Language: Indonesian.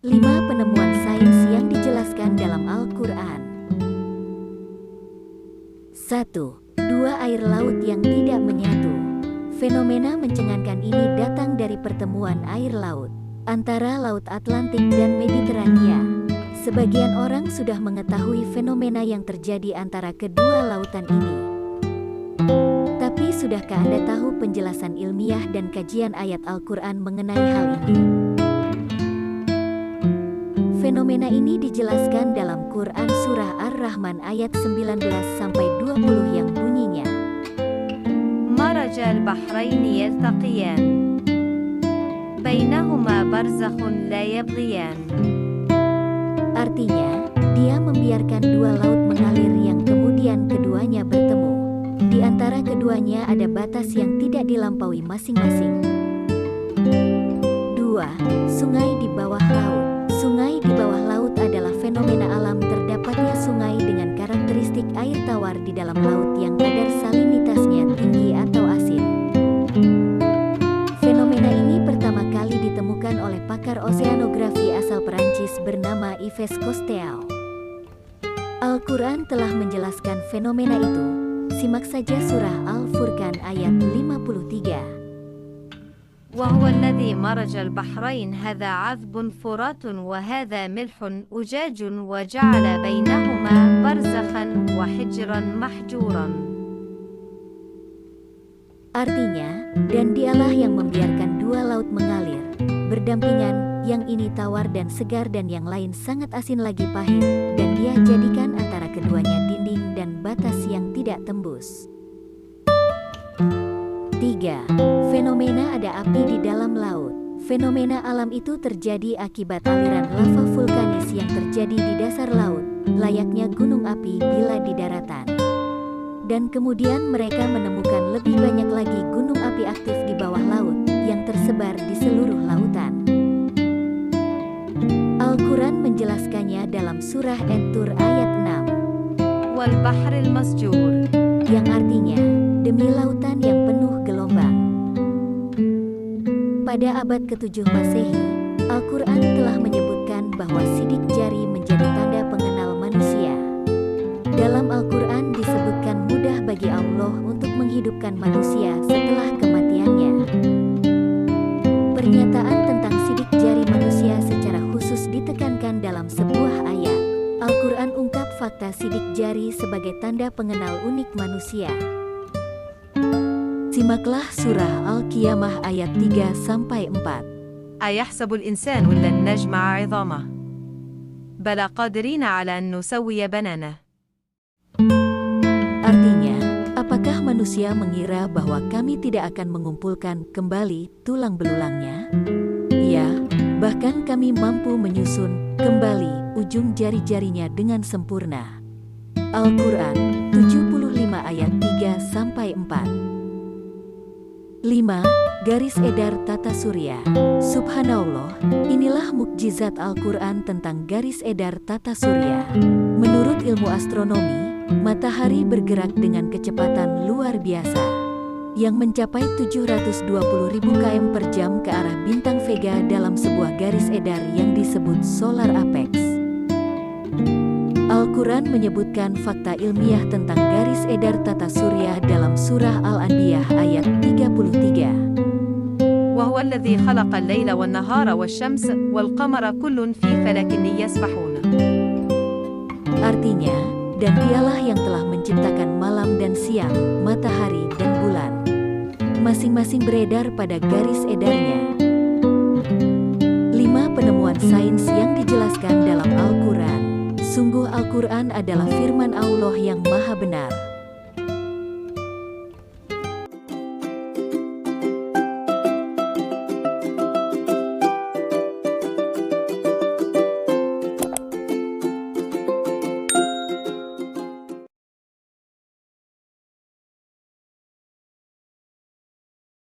5 penemuan sains yang dijelaskan dalam Al-Quran. 1. Dua air laut yang tidak menyatu. Fenomena mencengangkan ini datang dari pertemuan air laut antara Laut Atlantik dan Mediterania. Sebagian orang sudah mengetahui fenomena yang terjadi antara kedua lautan ini. Tapi sudahkah Anda tahu penjelasan ilmiah dan kajian ayat Al-Quran mengenai hal ini? Fenomena ini dijelaskan dalam Quran Surah Ar-Rahman ayat 19-20 yang bunyinya, مرج البحرين يلتقيان بينهما برزخ لا يبغيان. Artinya, Dia membiarkan dua laut mengalir yang kemudian keduanya bertemu. Di antara keduanya ada batas yang tidak dilampaui masing-masing. 2. Sungai di bawah laut. Sungai di bawah laut adalah fenomena alam terdapatnya sungai dengan karakteristik air tawar di dalam laut yang kadar salinitasnya tinggi atau asin. Fenomena ini pertama kali ditemukan oleh pakar oseanografi asal Perancis bernama Yves Cousteau. Al-Quran telah menjelaskan fenomena itu. Simak saja surah Al-Furqan ayat 53. وهو الذي مرج البحرين هذا عذب فرات وهذا ملح أجاج وجعل بينهما برزخا وحجرا محجورا. Artinya, dan Dialah yang membiarkan dua laut mengalir berdampingan, yang ini tawar dan segar dan yang lain sangat asin lagi pahit, dan Dia jadikan antara keduanya dinding dan batas yang tidak tembus. 3. Fenomena ada api di dalam laut. Fenomena alam itu terjadi akibat aliran lava vulkanis yang terjadi di dasar laut, layaknya gunung api bila di daratan. Dan kemudian mereka menemukan lebih banyak lagi gunung api aktif di bawah laut, yang tersebar di seluruh lautan. Al-Quran menjelaskannya dalam surah At-Tur ayat 6. والبحر المسجور. Yang artinya, demi lautan yang penuh gelombang. Pada abad ke-7 Masehi, Al-Quran telah menyebutkan bahwa sidik jari menjadi tanda pengenal manusia. Dalam Al-Quran disebutkan mudah bagi Allah untuk menghidupkan manusia setelah kematiannya. Pernyataan tentang sidik jari manusia secara khusus ditekankan dalam sebuah ayat. Al-Quran ungkap fakta sidik jari sebagai tanda pengenal unik manusia. Simaklah surah Al-Qiyamah ayat 3-4. أيحسب الإنسان لن نجمع عظامه بلى قادرين على أن نسوي بنانه. Artinya, apakah manusia mengira bahwa kami tidak akan mengumpulkan kembali tulang belulangnya? Ya, bahkan kami mampu menyusun kembali ujung jari-jarinya dengan sempurna. Al-Quran 75 ayat 3-4. 5. Garis edar tata surya. Subhanallah, inilah mukjizat Al-Quran tentang garis edar tata surya. Menurut ilmu astronomi, matahari bergerak dengan kecepatan luar biasa, yang mencapai 720.000 km per jam ke arah bintang Vega dalam sebuah garis edar yang disebut solar apex. Al-Quran menyebutkan fakta ilmiah tentang garis edar tata surya dalam surah Al-Anbiya ayat 33. وهو الذي خلق الليل والنهار والشمس والقمر كل في فلك يسبحون. Artinya, dan Dialah yang telah menciptakan malam dan siang, matahari dan bulan, masing-masing beredar pada garis edarnya. 5 penemuan sains yang dijelaskan dalam Al-Quran. Sungguh Al-Quran adalah firman Allah yang maha benar.